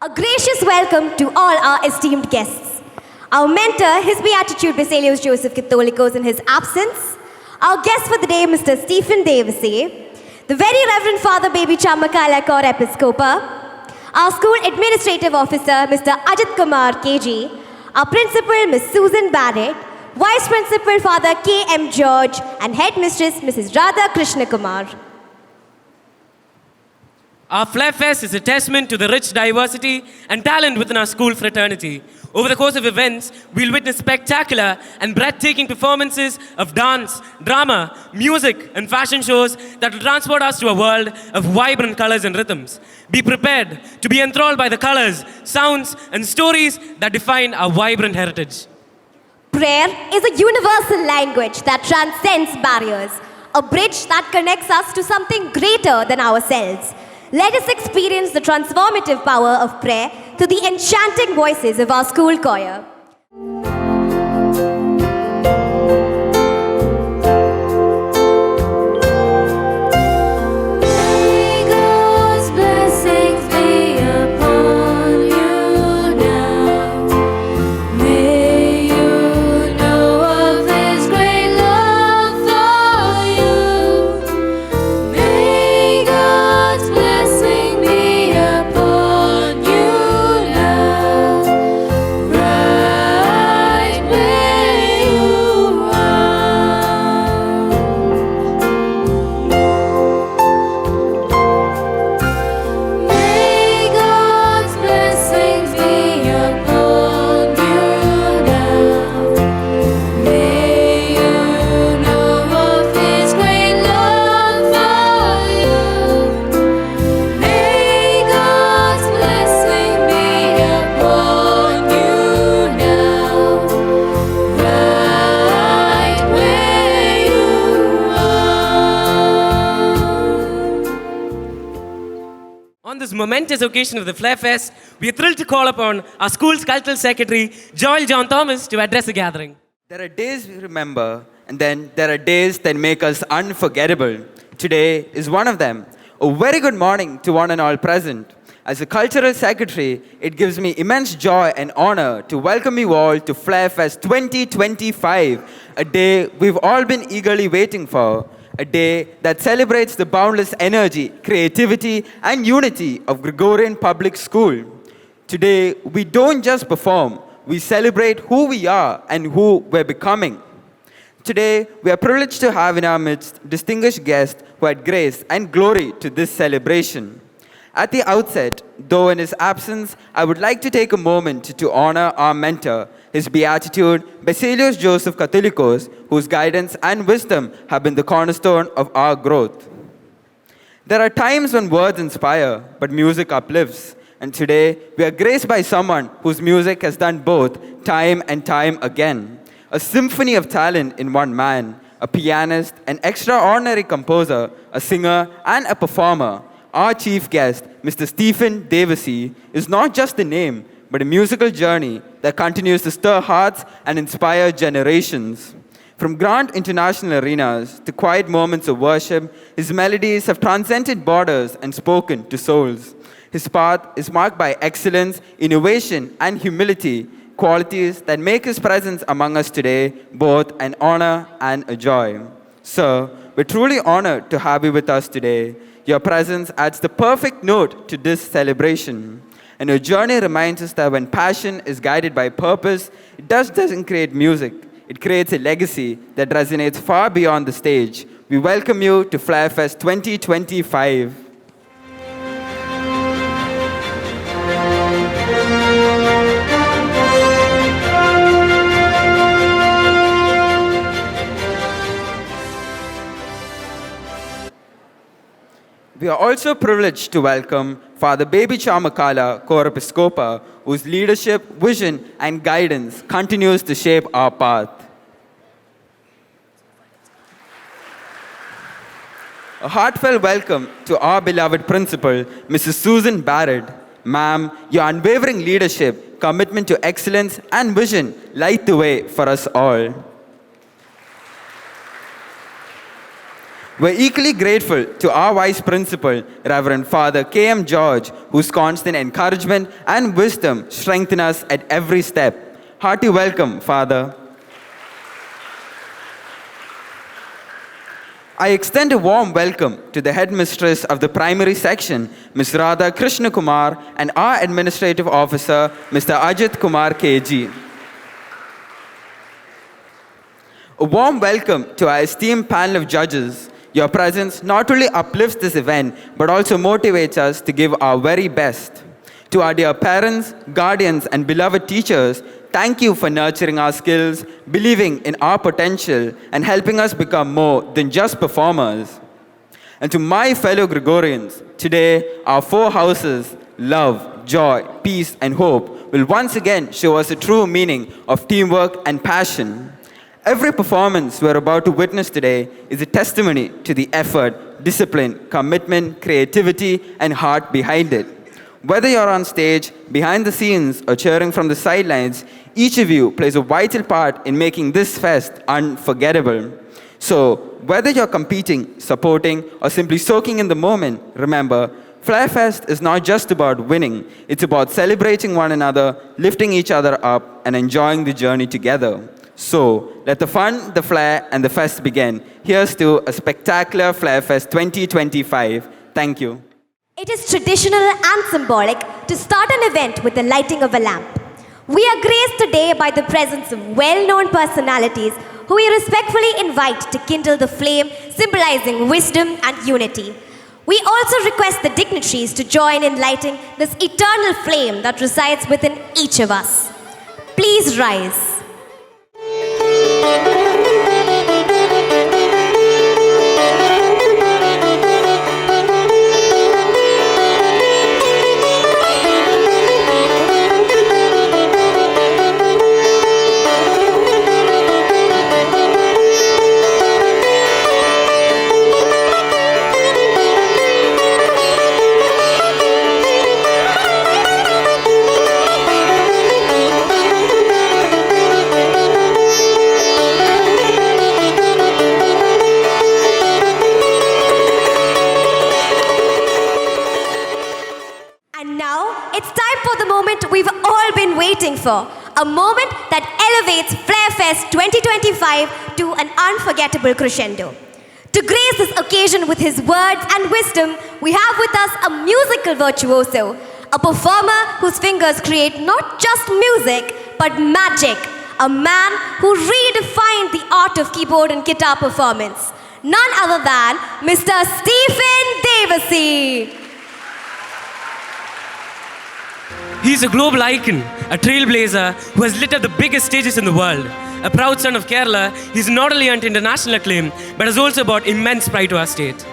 A gracious welcome to all our esteemed guests. Our mentor, His Beatitude Basilios Joseph Catholicos in his absence. Our guest for the day, Mr. Stephen Devasey. The Very Reverend Father Baby Chamakala Kor Episcopa. Our school administrative officer, Mr. Ajit Kumar KG. Our principal, Ms. Susan Barrett. Vice Principal Father K.M. George. And Headmistress, Mrs. Radha Krishna Kumar. Our Flair Fest is a testament to the rich diversity and talent within our school fraternity. Over the course of events, we'll witness spectacular and breathtaking performances of dance, drama, music, and fashion shows that will transport us to a world of vibrant colors and rhythms. Be prepared to be enthralled by the colors, sounds, and stories that define our vibrant heritage. Prayer is a universal language that transcends barriers, a bridge that connects us to something greater than ourselves. Let us experience the transformative power of prayer through the enchanting voices of our school choir. On this momentous occasion of the Flair Fest, we are thrilled to call upon our school's cultural secretary, Joel John Thomas, to address the gathering. There are days we remember, and then there are days that make us unforgettable. Today is one of them. A very good morning to one and all present. As a cultural secretary, it gives me immense joy and honor to welcome you all to Flair Fest 2025, a day we've all been eagerly waiting for. A day that celebrates the boundless energy, creativity, and unity of Gregorian Public School. Today, we don't just perform, we celebrate who we are and who we're becoming. Today, we are privileged to have in our midst distinguished guests who add grace and glory to this celebration. At the outset, though in his absence, I would like to take a moment to honor our mentor, His Beatitude Basilios Joseph Catholicos, whose guidance and wisdom have been the cornerstone of our growth. There are times when words inspire, but music uplifts. And today, we are graced by someone whose music has done both time and time again. A symphony of talent in one man, a pianist, an extraordinary composer, a singer, and a performer. Our chief guest, Mr. Stephen Devasey, is not just a name, but a musical journey that continues to stir hearts and inspire generations. From grand international arenas to quiet moments of worship, his melodies have transcended borders and spoken to souls. His path is marked by excellence, innovation, and humility, qualities that make his presence among us today both an honor and a joy. Sir, we're truly honored to have you with us today. Your presence adds the perfect note to this celebration. And your journey reminds us that when passion is guided by purpose, it doesn't create music. It creates a legacy that resonates far beyond the stage. We welcome you to Flair Fest 2025. We are also privileged to welcome Father Baby Chamakala Kor Episcopa, whose leadership, vision, and guidance continues to shape our path. A heartfelt welcome to our beloved principal, Mrs. Susan Barrett. Ma'am, your unwavering leadership, commitment to excellence, and vision light the way for us all. We're equally grateful to our Vice Principal, Reverend Father K.M. George, whose constant encouragement and wisdom strengthen us at every step. Hearty welcome, Father. I extend a warm welcome to the headmistress of the primary section, Ms. Radha Krishna Kumar, and our administrative officer, Mr. Ajit Kumar KG. A warm welcome to our esteemed panel of judges. Your presence not only uplifts this event, but also motivates us to give our very best. To our dear parents, guardians, and beloved teachers, thank you for nurturing our skills, believing in our potential, and helping us become more than just performers. And to my fellow Gregorians, today our four houses, love, joy, peace, and hope, will once again show us the true meaning of teamwork and passion. Every performance we're about to witness today is a testimony to the effort, discipline, commitment, creativity, and heart behind it. Whether you're on stage, behind the scenes, or cheering from the sidelines, each of you plays a vital part in making this fest unforgettable. So, whether you're competing, supporting, or simply soaking in the moment, remember, Flair Fest is not just about winning, it's about celebrating one another, lifting each other up, and enjoying the journey together. So, let the fun, the flair, and the fest begin. Here's to a spectacular Flair Fest 2025. Thank you. It is traditional and symbolic to start an event with the lighting of a lamp. We are graced today by the presence of well-known personalities who we respectfully invite to kindle the flame, symbolizing wisdom and unity. We also request the dignitaries to join in lighting this eternal flame that resides within each of us. Please rise. For a moment that elevates Flair Fest 2025 to an unforgettable crescendo. To grace this occasion with his words and wisdom, we have with us a musical virtuoso, a performer whose fingers create not just music, but magic, a man who redefined the art of keyboard and guitar performance. None other than Mr. Stephen Devasey. He's a global icon, a trailblazer who has lit up the biggest stages in the world. A proud son of Kerala, he's not only earned international acclaim, but has also brought immense pride to our state.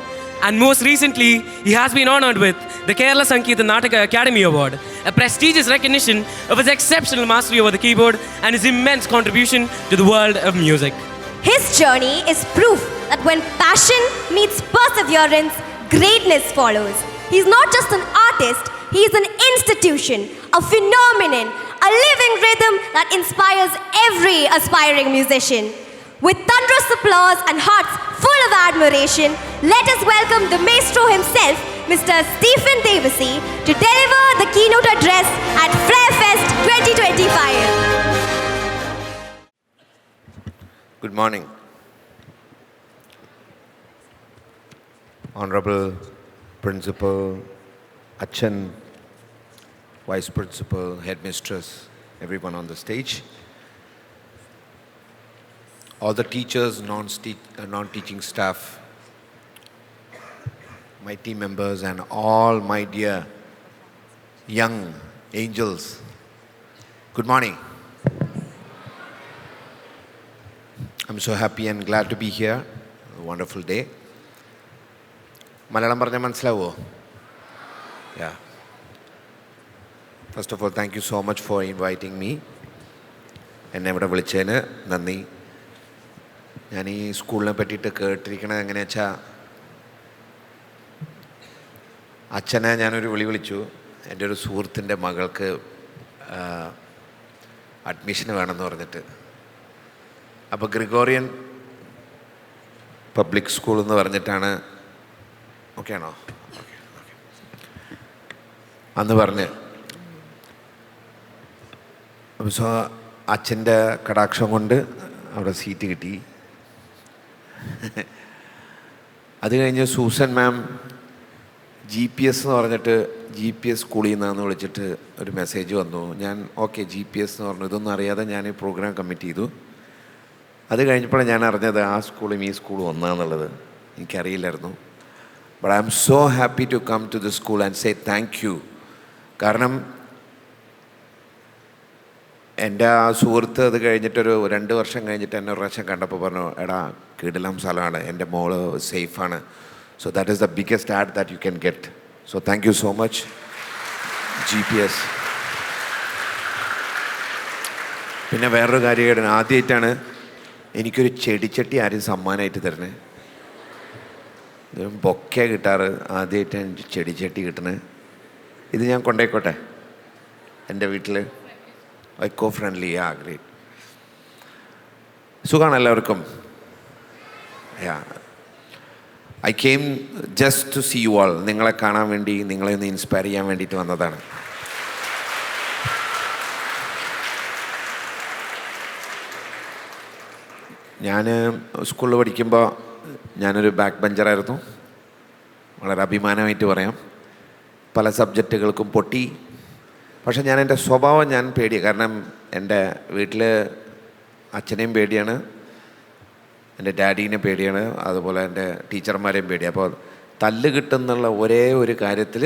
And most recently, he has been honored with the Kerala Sangeeta Nataka Academy Award, a prestigious recognition of his exceptional mastery over the keyboard and his immense contribution to the world of music. His journey is proof that when passion meets perseverance, greatness follows. He's not just an artist, he is an institution, a phenomenon, a living rhythm that inspires every aspiring musician. With thunderous applause and hearts full of admiration, let us welcome the maestro himself, Mr. Stephen Devasey, to deliver the keynote address at Flair Fest 2025. Good morning. Honorable Principal, Achan, Vice Principal, Headmistress, everyone on the stage, all the teachers, non-teaching staff, my team members, and all my dear young angels. Good morning. I'm so happy and glad to be here. A wonderful day. Malayalam പറഞ്ഞാൽ മനസ്സിലാവോ? Yeah. First of all, thank you so much for inviting me. എന്നെ ഇവിടെ വിളിച്ചതിന് നന്ദി. ഞാൻ ഈ സ്കൂളിനെ പറ്റിയിട്ട് കേട്ടിരിക്കണത് എങ്ങനെയാ വെച്ചാൽ, അച്ഛനെ ഞാനൊരു വിളിച്ചു. എൻ്റെ ഒരു സുഹൃത്തിൻ്റെ മകൾക്ക് അഡ്മിഷന് വേണമെന്ന് പറഞ്ഞിട്ട്. അപ്പോൾ ഗ്രിഗോറിയൻ പബ്ലിക് സ്കൂൾ എന്ന് പറഞ്ഞിട്ടാണ്. ഓക്കെ ആണോ? അന്ന് പറഞ്ഞ് സോ അച്ഛൻ്റെ കടാക്ഷം കൊണ്ട് അവിടെ സീറ്റ് കിട്ടി. അത് കഴിഞ്ഞ് സൂസൻ മാം GPS എന്ന് പറഞ്ഞിട്ട് GPS സ്കൂളിൽ നിന്നാന്ന് വിളിച്ചിട്ട് ഒരു മെസ്സേജ് വന്നു. ഞാൻ ഓക്കെ GPS എന്ന് പറഞ്ഞു. ഇതൊന്നും അറിയാതെ ഞാൻ ഈ പ്രോഗ്രാം കമ്മിറ്റ് ചെയ്തു. അത് കഴിഞ്ഞപ്പോഴാണ് ഞാൻ അറിഞ്ഞത് ആ സ്കൂളും ഈ സ്കൂളും ഒന്നാന്നുള്ളത്. എനിക്കറിയില്ലായിരുന്നു. But I am so happy to come to the school and say thank you. കാരണം എൻ്റെ ആ സുഹൃത്ത് അത് കഴിഞ്ഞിട്ടൊരു 2 വർഷം കഴിഞ്ഞിട്ട് എന്നെ ഒരു പ്രാവശ്യം കണ്ടപ്പോൾ പറഞ്ഞു, എടാ കിടിലം സ്ഥലമാണ്, എൻ്റെ മോള് സേഫാണ്. So that is the biggest ad that you can get. So thank you so much GPS. പിന്നെ വേറൊരു കാര്യം, ആദ്യമായിട്ടാണ് എനിക്കൊരു ചെടിച്ചട്ടി ആരും സമ്മാനമായിട്ട് തരണേ. ബൊക്കെ കിട്ടാറ്, ആദ്യമായിട്ടാണ് എനിക്ക് ചെടിച്ചട്ടി കിട്ടണേ. ഇത് ഞാൻ കൊണ്ടേക്കോട്ടെ എൻ്റെ വീട്ടിൽ? Eco friendly. ഗ്രേറ്റ്. സുഖമാണ് എല്ലാവർക്കും? I came just to see you all. നിങ്ങളെ കാണാൻ വേണ്ടി, നിങ്ങളെ ഒന്ന് ഇൻസ്പയർ ചെയ്യാൻ വേണ്ടിയിട്ട് വന്നതാണ്. ഞാൻ സ്കൂളിൽ പഠിക്കുമ്പോൾ ഞാനൊരു ബാക്ക് ബെഞ്ചറായിരുന്നു. വളരെ അഭിമാനമായിട്ട് പറയാം. പല സബ്ജക്റ്റുകൾക്കും പൊട്ടി. പക്ഷെ ഞാൻ എൻ്റെ സ്വഭാവം ഞാൻ പേടിയാണ്. കാരണം എൻ്റെ വീട്ടിൽ അച്ഛനെയും പേടിയാണ്, എൻ്റെ ഡാഡീനെ പേടിയാണ്, അതുപോലെ എൻ്റെ ടീച്ചർമാരെയും പേടിയാണ്. അപ്പോൾ തല്ല് കിട്ടുന്നുള്ള ഒരേ ഒരു കാര്യത്തിൽ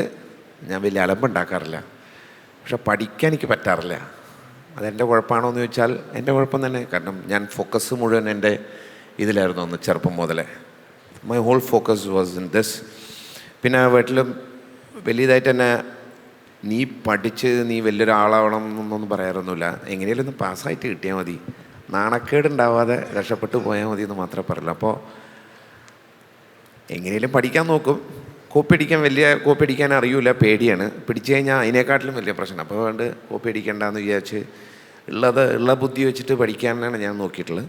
ഞാൻ വലിയ അലമ്പുണ്ടാക്കാറില്ല. പക്ഷെ പഠിക്കാൻ എനിക്ക് പറ്റാറില്ല. അതെൻ്റെ കുഴപ്പമാണോ എന്ന് ചോദിച്ചാൽ എൻ്റെ കുഴപ്പം തന്നെ. കാരണം ഞാൻ ഫോക്കസ് മുഴുവൻ എൻ്റെ ഇതിലായിരുന്നു ഒന്ന് ചെറുപ്പം മുതലേ. My whole focus was in this. പിന്നെ വീട്ടിലും വലിയതായിട്ട് തന്നെ നീ പഠിച്ച് നീ വലിയൊരാളാവണം എന്നൊന്നും പറയാറൊന്നുമില്ല. എങ്ങനെയാലും ഒന്ന് പാസ്സായിട്ട് കിട്ടിയാൽ മതി, നാണക്കേടുണ്ടാവാതെ രക്ഷപ്പെട്ടു പോയാൽ മതി എന്ന് മാത്രമേ പറയുള്ളൂ. അപ്പോൾ എങ്ങനെയും പഠിക്കാൻ നോക്കും. കോപ്പി അടിക്കാൻ അറിയില്ല, പേടിയാണ്. പിടിച്ചു കഴിഞ്ഞാൽ അതിനേക്കാട്ടിലും വലിയ പ്രശ്നം. അപ്പോൾ വേണ്ട കോപ്പി അടിക്കണ്ടെന്ന് വിചാരിച്ച് ഉള്ള ബുദ്ധി വെച്ചിട്ട് പഠിക്കാനാണ് ഞാൻ നോക്കിയിട്ടുള്ളത്.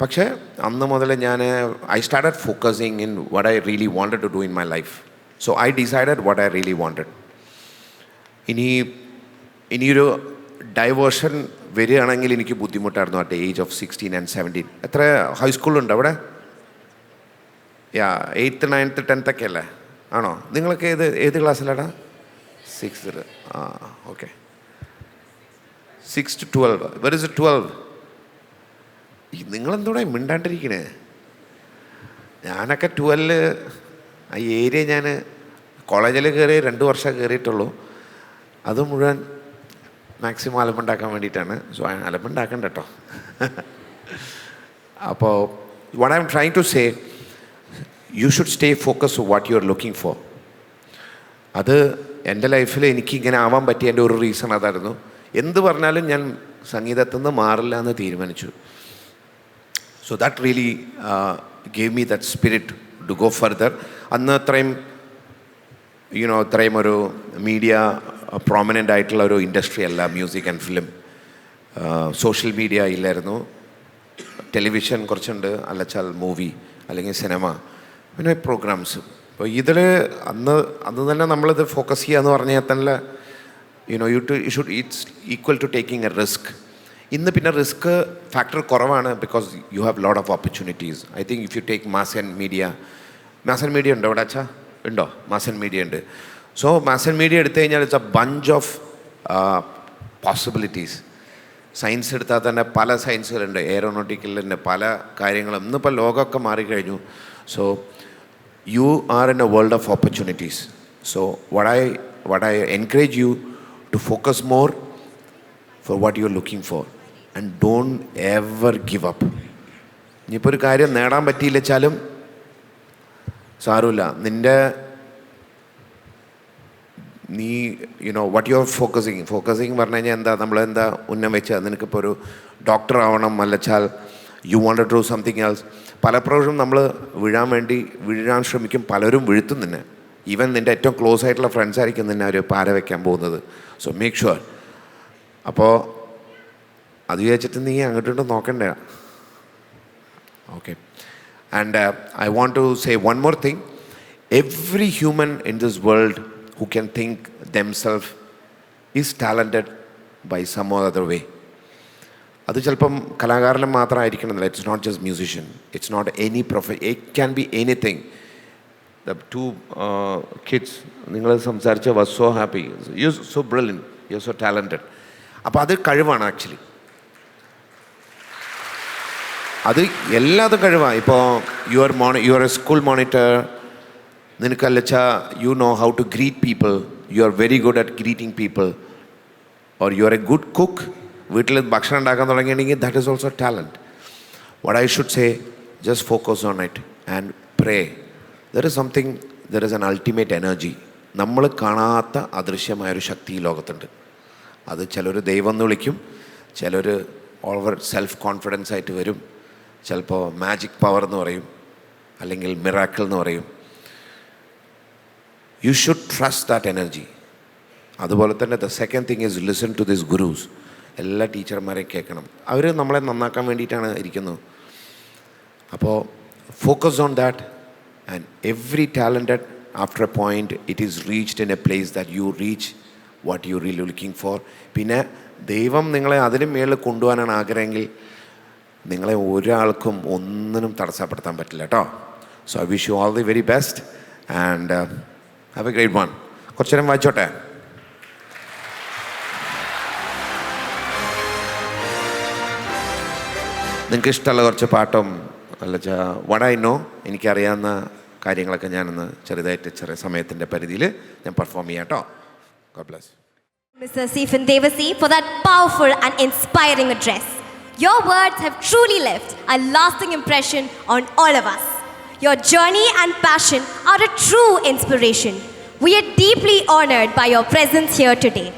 പക്ഷേ അന്ന് മുതൽ I started focusing in what I really wanted to do in my life. So I decided what I really wanted. ഇനിയൊരു ഡൈവേർഷൻ വരികയാണെങ്കിൽ എനിക്ക് ബുദ്ധിമുട്ടായിരുന്നു അറ്റ് ഏജ് ഓഫ് 16 and 17. എത്ര ഹൈസ്കൂളുണ്ട് അവിടെ? 8th 9th 10th ഒക്കെ അല്ലേ? ആണോ? നിങ്ങളൊക്കെ ഏത് ക്ലാസ്സിലാടാ? 6th. Okay. 6 to 12. Where is 12? നിങ്ങളെന്തോടെ മിണ്ടാണ്ടിരിക്കണേ? ഞാനൊക്കെ 12 ആ ഏരിയ ഞാൻ കോളേജിൽ കയറി 2 വർഷം കയറിയിട്ടുള്ളൂ. അത് മുഴുവൻ മാക്സിമം അലമ്പുണ്ടാക്കാൻ വേണ്ടിയിട്ടാണ്. സോ അലമ്പുണ്ടാക്കണ്ട കേട്ടോ. അപ്പോൾ what I am trying to say, you should stay focus what you are looking for. അത് എൻ്റെ ലൈഫിൽ എനിക്കിങ്ങനെ ആവാൻ പറ്റിയ എൻ്റെ ഒരു റീസൺ അതായിരുന്നു. എന്ത് പറഞ്ഞാലും ഞാൻ സംഗീതത്തിൽ നിന്ന് മാറില്ല എന്ന് തീരുമാനിച്ചു. So that really gave me that spirit to go further. അന്ന് അത്രയും ഒരു മീഡിയ പ്രോമിനൻ്റ് ആയിട്ടുള്ള ഒരു ഇൻഡസ്ട്രി അല്ല music and film. Social media ഇല്ലായിരുന്നു. ടെലിവിഷൻ കുറച്ചുണ്ട്, അല്ലച്ചാൽ മൂവി അല്ലെങ്കിൽ സിനിമ, പിന്നെ പ്രോഗ്രാംസ്. അപ്പോൾ ഇതിൽ അന്ന് തന്നെ നമ്മളിത് ഫോക്കസ് ചെയ്യുക എന്ന് പറഞ്ഞാൽ തന്നെ it's equal to taking a risk. ഇന്ന് പിന്നെ റിസ്ക് ഫാക്ടർ കുറവാണ്, because you have lot of opportunities. I think if you take mass and media ഉണ്ടോ ഇവിടെ അച്ഛാ? ഉണ്ടോ? മാസ് ആൻഡ് മീഡിയ ഉണ്ട്. സോ മാസ് ആൻഡ് മീഡിയ എടുത്തു കഴിഞ്ഞാൽ it's a bunch of possibilities. Science എടുത്താൽ തന്നെ പല സയൻസുകളുണ്ട്, എയറോനോട്ടിക്കലിൻ്റെ പല കാര്യങ്ങളും. ഇന്നിപ്പോൾ ലോകമൊക്കെ മാറിക്കഴിഞ്ഞു. So you are in A world of opportunities. So what I encourage you to focus more for what you are looking for and don't ever give up. ഇനിയിപ്പോൾ ഒരു കാര്യം നേടാൻ പറ്റിയില്ലെച്ചാലും സാരമില്ല. നീ വാട്ട് യു ആർ ഫോക്കസിങ് പറഞ്ഞു കഴിഞ്ഞാൽ എന്താ, നമ്മളെന്താ ഉന്നം വെച്ചാൽ നിനക്കിപ്പോൾ ഒരു ഡോക്ടർ ആവണം, അല്ലച്ചാൽ you want to do something else. പലപ്പോഴും നമ്മൾ വീഴാൻ ശ്രമിക്കും, പലരും വീഴ്ത്തും നിന്നെ. ഈവൻ നിൻ്റെ ഏറ്റവും ക്ലോസ് ആയിട്ടുള്ള ഫ്രണ്ട്സ് ആയിരിക്കും നിന്നെ അവർ പാര വയ്ക്കാൻ പോകുന്നത്. So make sure. അപ്പോൾ അത് വിചാരിച്ചിട്ട് നീ അങ്ങോട്ടും നോക്കണ്ടേ? Okay. And I want to say one more thing. Every human in this world who can think themselves is talented by some or other way. അത് ചിലപ്പം കലാകാരനും മാത്രമായിരിക്കണമെന്നില്ല. It's not just musician, it's not any it can be anything. The two kids നിങ്ങൾ സംസാരിച്ച was so happy, you so brilliant, you so talented. അപ്പോൾ അത് കഴിവാണ് actually. അത് എല്ലാതും കഴിവാണ്. ഇപ്പോൾ you are a school monitor, നിനക്കല്ലച്ച you know how to greet people, you are very good at greeting people, or you are a good cook. വീട്ടിൽ ഭക്ഷണം ഉണ്ടാക്കാൻ തുടങ്ങിയിട്ടുണ്ടെങ്കിൽ that is also talent. What I should say, just focus on it and pray. There is something, there is an ultimate energy. നമ്മൾ കാണാത്ത അദൃശ്യമായൊരു ശക്തി ഈ ലോകത്തുണ്ട്. അത് ചിലർ ദൈവം എന്ന് വിളിക്കും, ചിലർ ഓവർ സെൽഫ് കോൺഫിഡൻസ് ആയിട്ട് വരും, ചിലപ്പോൾ മാജിക് പവർ എന്ന് പറയും, അല്ലെങ്കിൽ മിറാക്കിൾ എന്ന് പറയും. You should trust that energy. അതുപോലെ തന്നെ the second thing is listen to this gurus. എല്ലാ ടീച്ചർമാരെയും കേൾക്കണം. അവർ നമ്മളെ നന്നാക്കാൻ വേണ്ടിയിട്ടാണ് ഇരിക്കുന്നത്. അപ്പോൾ focus on that and every talented after a point it is reached in a place that you reach what you really looking for. പിന്നെ ദൈവം നിങ്ങളെ അതിനും മേളിൽ കൊണ്ടുപോകാനാണ് ആഗ്രഹമെങ്കിൽ നിങ്ങളെ ഒരാൾക്കും ഒന്നിനും തടസ്സപ്പെടുത്താൻ പറ്റില്ല കേട്ടോ. So I wish you all the very best and have A great one. കുറച്ചു നേരം വായിച്ചോട്ടെ. നിങ്ങൾക്ക് ഇഷ്ടമുള്ള കുറച്ച് പാട്ടും അല്ല വട ഐ നോ, എനിക്കറിയാവുന്ന കാര്യങ്ങളൊക്കെ ഞാനൊന്ന് ചെറിയ സമയത്തിൻ്റെ പരിധിയിൽ ഞാൻ പെർഫോം ചെയ്യാം കേട്ടോ. God bless. Mr. Stephen Devasi, for that powerful and inspiring address. Your words have truly left a lasting impression on all of us. Your journey and passion are a true inspiration. We are deeply honored by your presence here today.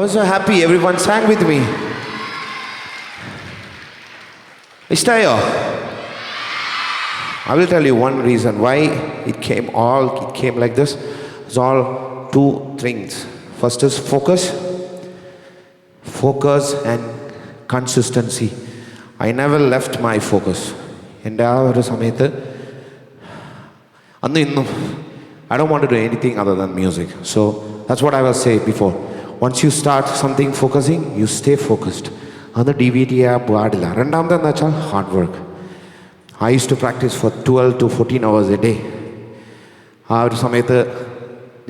was so happy. Everyone sang with me. Ishtayo. I will tell you one reason why it came like this. It's all two things. First is focus and consistency. I never left my focus. എൻ്റെ ആ ഒരു സമയത്ത് അന്നും ഇന്നും I don't want to do anything other than music. So that's what I was saying before. Once you start something focusing, you stay focused. അത് deviate ചെയ്യാൻ പാടില്ല. രണ്ടാമത്തെ എന്താ വെച്ചാൽ hard work. I used to practice for 12 to 14 hours a day. ആ ഒരു സമയത്ത്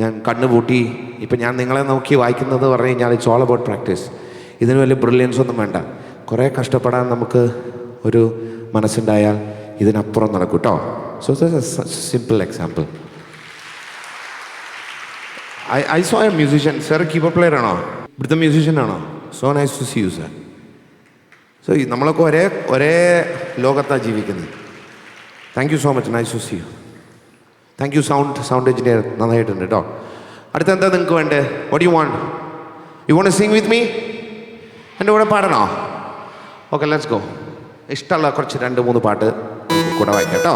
ഞാൻ കണ്ണുപൂട്ടി ഇപ്പം ഞാൻ നിങ്ങളെ നോക്കി വായിക്കുന്നത് പറഞ്ഞു കഴിഞ്ഞാൽ ഇറ്റ്സ് ഓൾ അബൌട്ട് പ്രാക്ടീസ്. ഇതിന് വലിയ ബ്രില്യൻസ് ഒന്നും വേണ്ട. കുറേ കഷ്ടപ്പെടാൻ നമുക്ക് ഒരു മനസ്സുണ്ടായാൽ ഇതിനപ്പുറം നടക്കും കേട്ടോ. So this is A simple example. I saw a musician. Sir, keyboard player ആണോ? ഇവിടുത്തെ മ്യൂസിഷ്യൻ ആണോ? So nice to see you sir. So നമ്മളൊക്കെ ഒരേ ലോകത്താണ് ജീവിക്കുന്നത്. Thank you so much. Nice to see you. Thank you sound engineer. നന്നായിട്ടുണ്ട് കേട്ടോ. അടുത്ത എന്താ നിങ്ങൾക്ക് വേണ്ടേ? What you want? You want to sing with me? എൻ്റെ കൂടെ പാടണോ? Okay, let's go. ഇഷ്ടമുള്ള കുറച്ച് 2-3 പാട്ട് കൂടെ വായിക്കാം കേട്ടോ.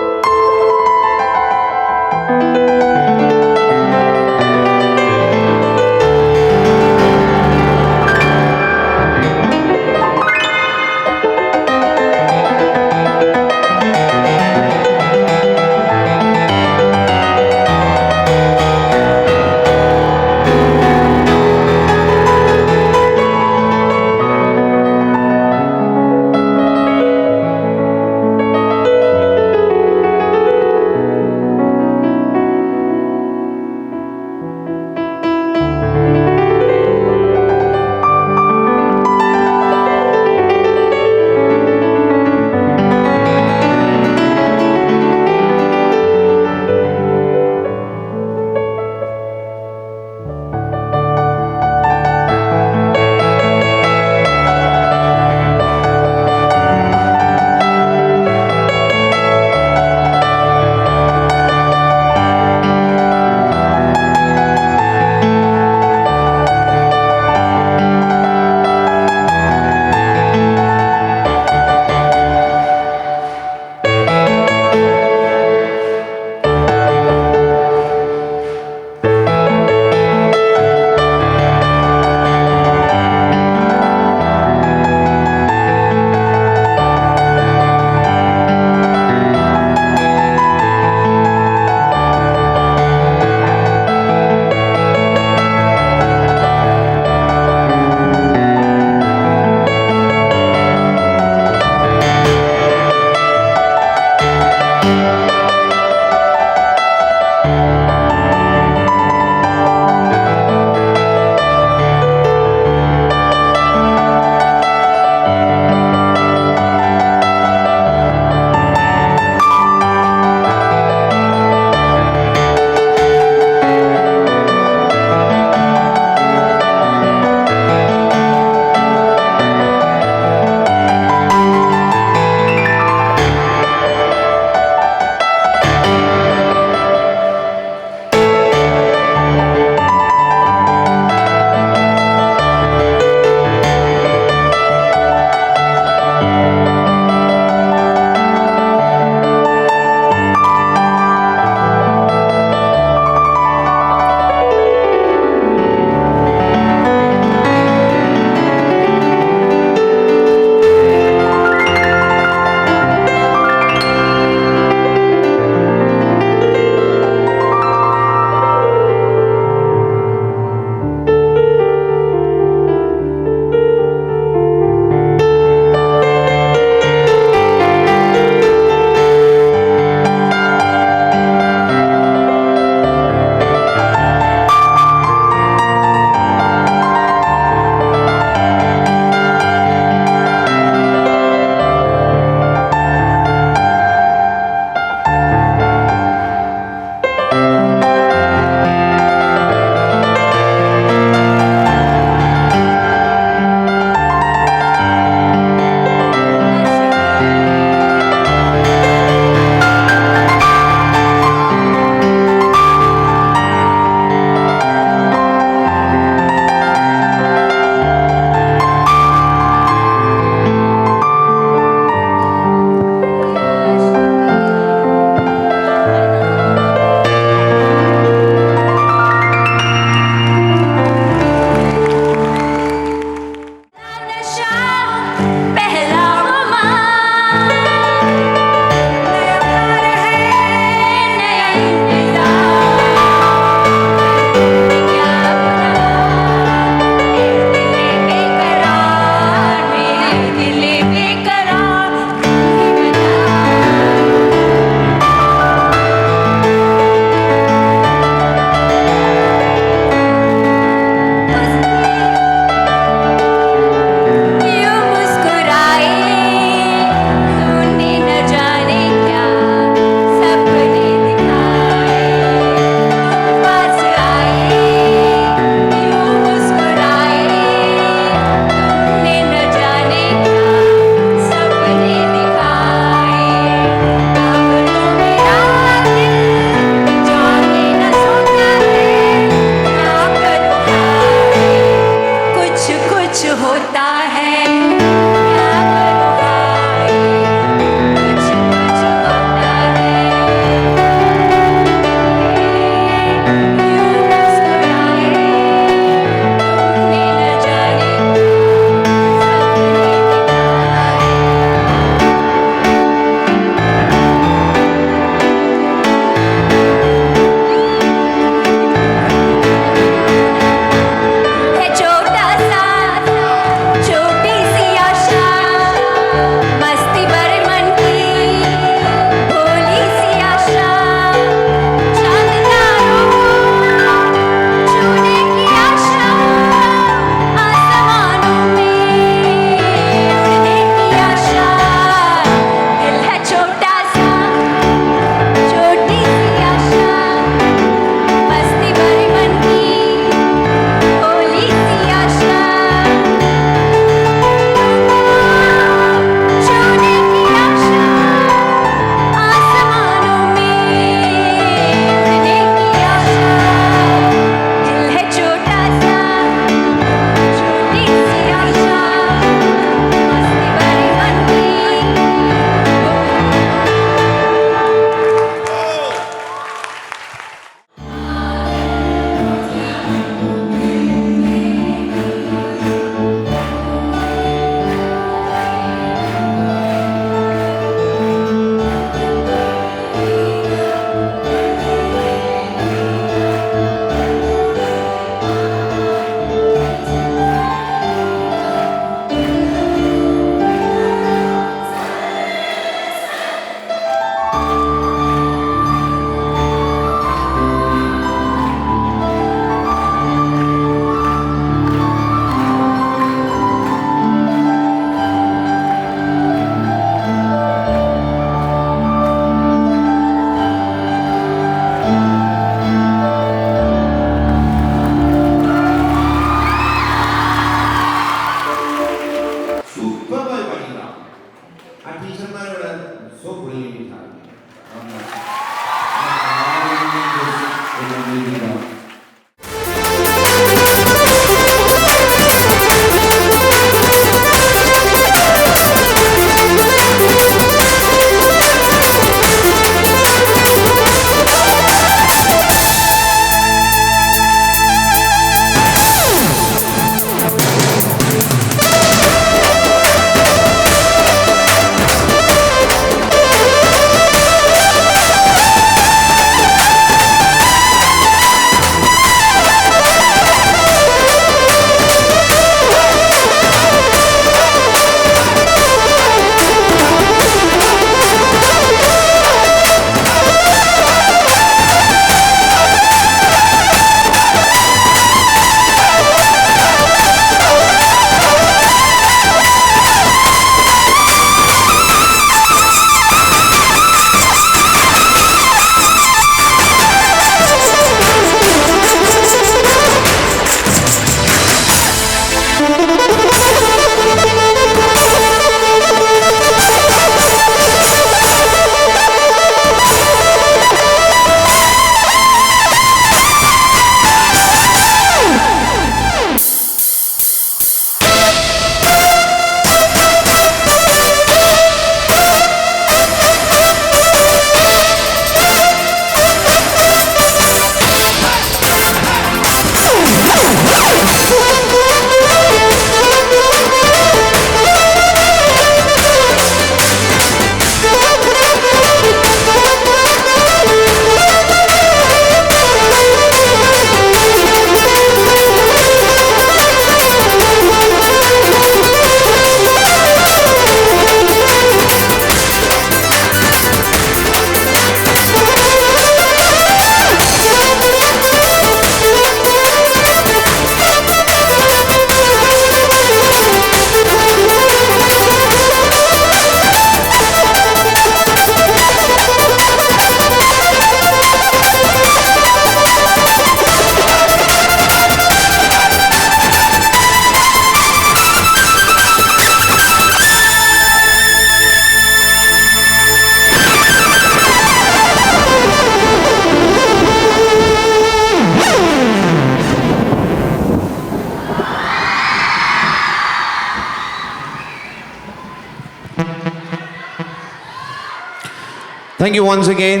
Thank you once again.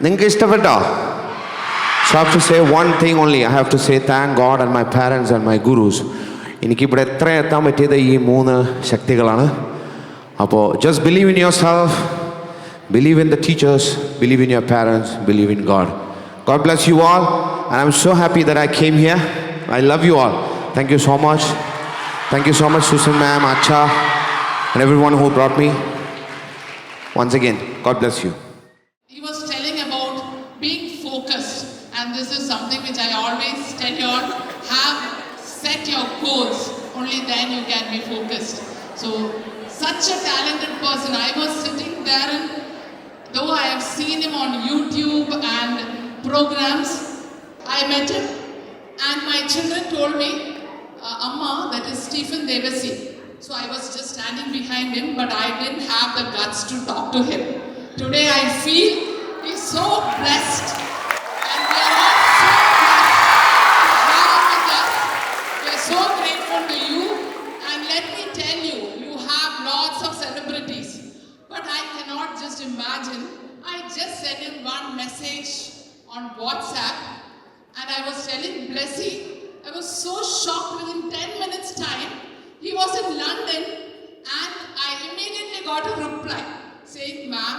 നിങ്ങൾക്ക് ഇഷ്ടപ്പെട്ടോ? So I have to say one thing only. I have to say thank God and my parents and my gurus. എനിക്കിവിടെ എത്ര എത്താൻ പറ്റിയത് ഈ 3 ശക്തികളാണ്. അപ്പോൾ just believe in yourself, believe in the teachers, believe in your parents, believe in God. God bless you all, and I'm so happy that I came here. I love you all. Thank you so much. Thank you so much, Susan ma'am, Acha, and everyone who brought me. Once again, God bless you. He was telling about being focused, and this is something which I always tell you all, have set your goals, only then you can be focused. So, such a talented person. I was sitting there, and though I have seen him on YouTube and programs, I met him, and my children told me, Amma, that is Stephen Devasi. So I was just standing behind him, but I didn't have the guts to talk to him. Today I feel he's so blessed, and we are all so blessed to have him with us. We are so grateful to you, and let me tell you, you have lots of celebrities, but I cannot just imagine. I just sent him one message on WhatsApp, and I was telling Blessy, I was so shocked. Within 10 minutes time, he was in London, and I immediately got a reply saying, ma'am,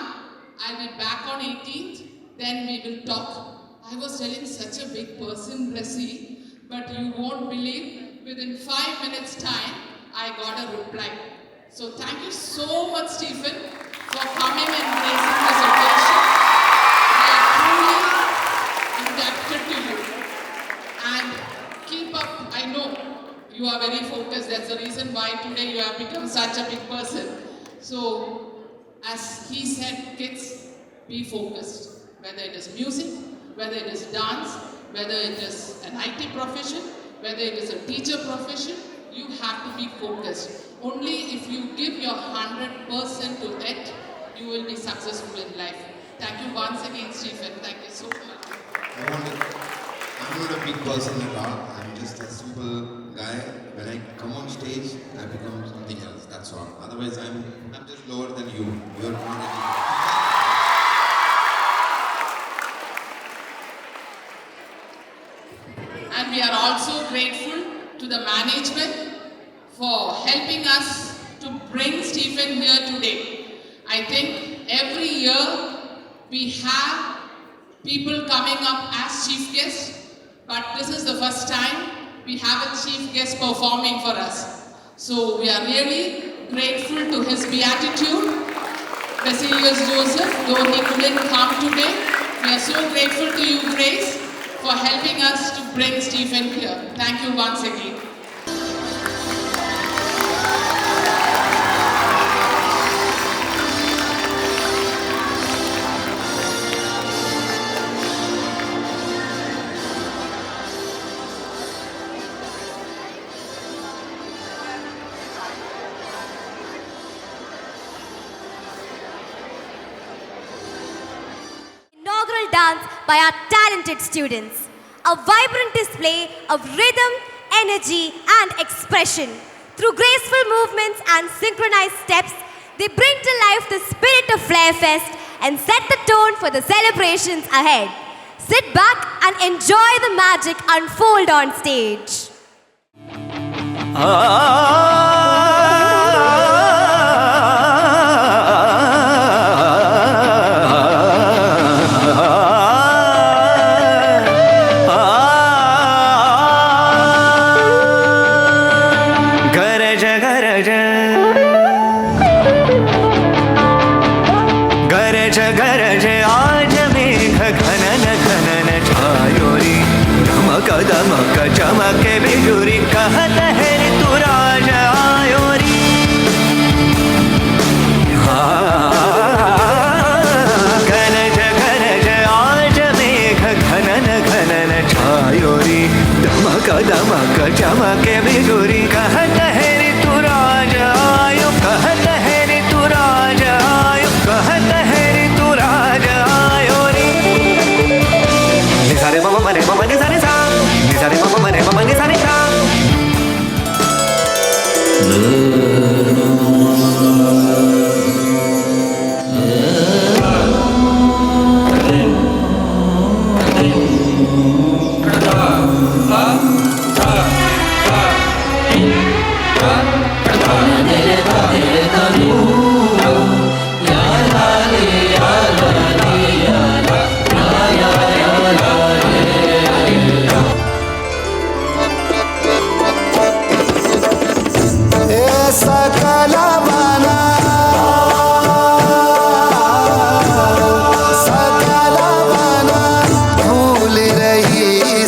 I'll be back on 18th, then we will talk. I was telling such a big person, Blessy, but you won't believe, within 5 minutes time, I got a reply. So thank you so much, Stephen, for coming and gracing this occasion. We are truly indebted to you. And keep up. I know you are very focused. That's the reason why today you have become such a big person. So, as he said, kids, be focused. Whether it is music, whether it is dance, whether it is an IT profession, whether it is a teacher profession, you have to be focused. Only if you give your 100% to it, you will be successful in life. Thank you once again, Stephen. Thank you so much. I'm not a big person at all. I'm just a simple guy. When I come on stage, I become something else. That's all. Otherwise, I'm just lower than you. You're not anything. And we are also grateful to the management for helping us to bring Stephen here today. I think every year we have people coming up as chief guests, but this is the first time we have a chief guest performing for us. So we are really grateful to his beatitude, Basilius Joseph, though he couldn't come today. We are so grateful to you, Grace, for helping us to bring Stephen here. Thank you once again. Inaugural dance by our talented students. A vibrant display of rhythm, energy, and expression. Through graceful movements and synchronized steps, they bring to life the spirit of Flair Fest and set the tone for the celebrations ahead. Sit back and enjoy the magic unfold on stage. गरज आज मेघ घनन घनन छायोरी धमक दमक चमके बिजुरी कहत है ऋतु राज ivory गरज गरज आज मेघ घनन घनन छायोरी धमक दमक चमके बिजुरी कहत है ऋतु राज आयो कहत है ऋतु राज आयो कहत है ऋतु राज आयो रे निसारे मम मरे मम निसारे सा निसारे मम मरे मम निसारे सा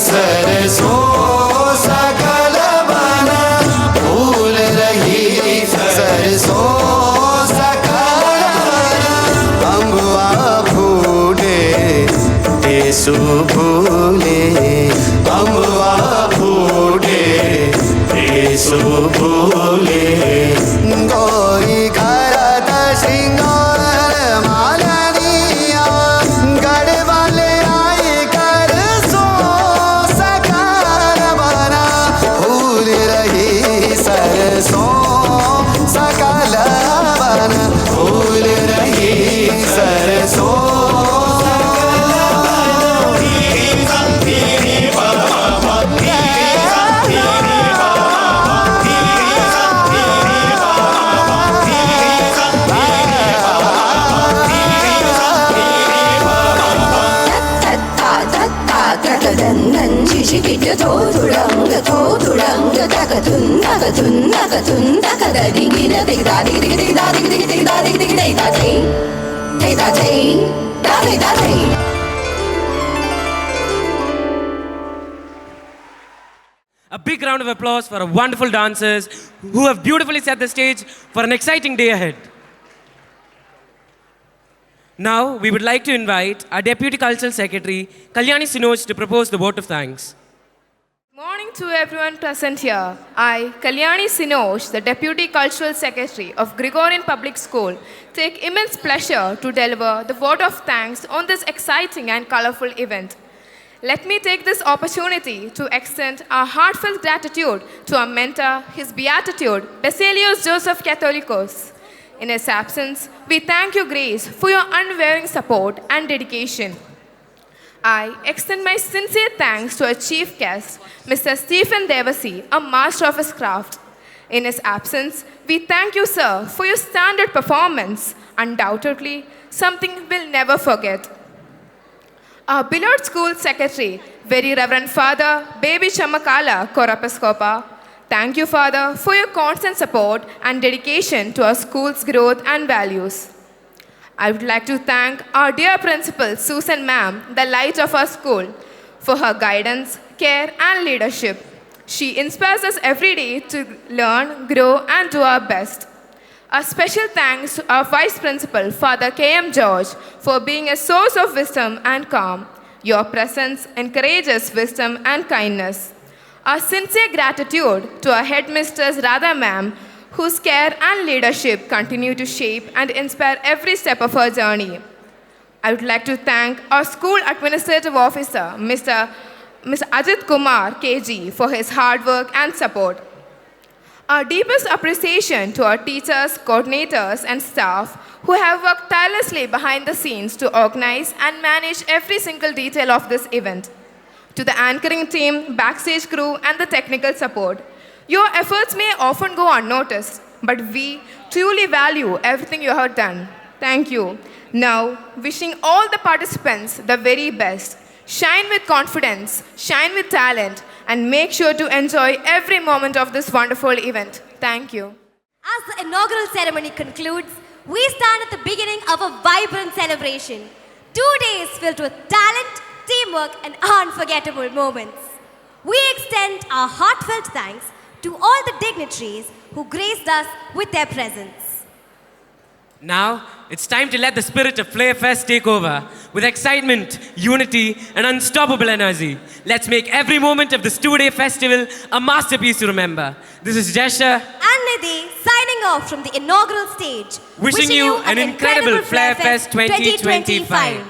सरसों सकल बन फूल रही सरसों सकल बन अम्बुआ फूले टेसु फूले अम्बुआ फूले टेसु फूले गोरी करत श्रृंगार मालनिया गढ़वाले आए कर सो सकल बना फूल रही सरसों सकल बन फूल रही सरसों A big round of applause for our wonderful dancers who have beautifully set the stage for an exciting day ahead. Now, we would like to invite our Deputy Cultural Secretary, Kalyani Sinoj, to propose the vote of thanks. Morning to everyone present here. I, Kalyani Sinoj, the Deputy Cultural Secretary of Gregorian Public School, take immense pleasure to deliver the vote of thanks on this exciting and colorful event. Let me take this opportunity to extend our heartfelt gratitude to our mentor, His Beatitude, Basilios Joseph Catholicos. In his absence, we thank you, Grace, for your unwavering support and dedication. I extend my sincere thanks to our chief guest, Mr. Stephen Devasi, a master of his craft. In his absence, we thank you, sir, for your standard performance, undoubtedly something we'll never forget. Our beloved school secretary, Very Reverend Father Baby Chamakala Korapaskopa, thank you, Father, for your constant support and dedication to our school's growth and values. I would like to thank our dear principal, Susan Ma'am, the light of our school, for her guidance, care, and leadership. She inspires us every day to learn, grow, and do our best. A special thanks to our Vice Principal, Father K.M. George, for being a source of wisdom and calm. Your presence encourages wisdom and kindness. Our sincere gratitude to our headmistress Radha Ma'am, whose care and leadership continue to shape and inspire every step of our journey. I would like to thank our school administrative officer, Mr. Ajit Kumar KG, for his hard work and support. Our deepest appreciation to our teachers, coordinators, and staff who have worked tirelessly behind the scenes to organize and manage every single detail of this event. To the anchoring team, backstage crew, and the technical support. Your efforts may often go unnoticed, but we truly value everything you have done. Thank you. Now, wishing all the participants the very best. Shine with confidence, shine with talent, and make sure to enjoy every moment of this wonderful event. Thank you. As the inaugural ceremony concludes, we stand at the beginning of a vibrant celebration. 2 days filled with talent, teamwork, and unforgettable moments. We extend our heartfelt thanks to all the dignitaries who graced us with their presence. Now, it's time to let the spirit of Flair Fest take over with excitement, unity, and unstoppable energy. Let's make every moment of this 2-day festival a masterpiece to remember. This is Jesha And Nidhi signing off from the inaugural stage. wishing you an incredible Flair Fest 2025.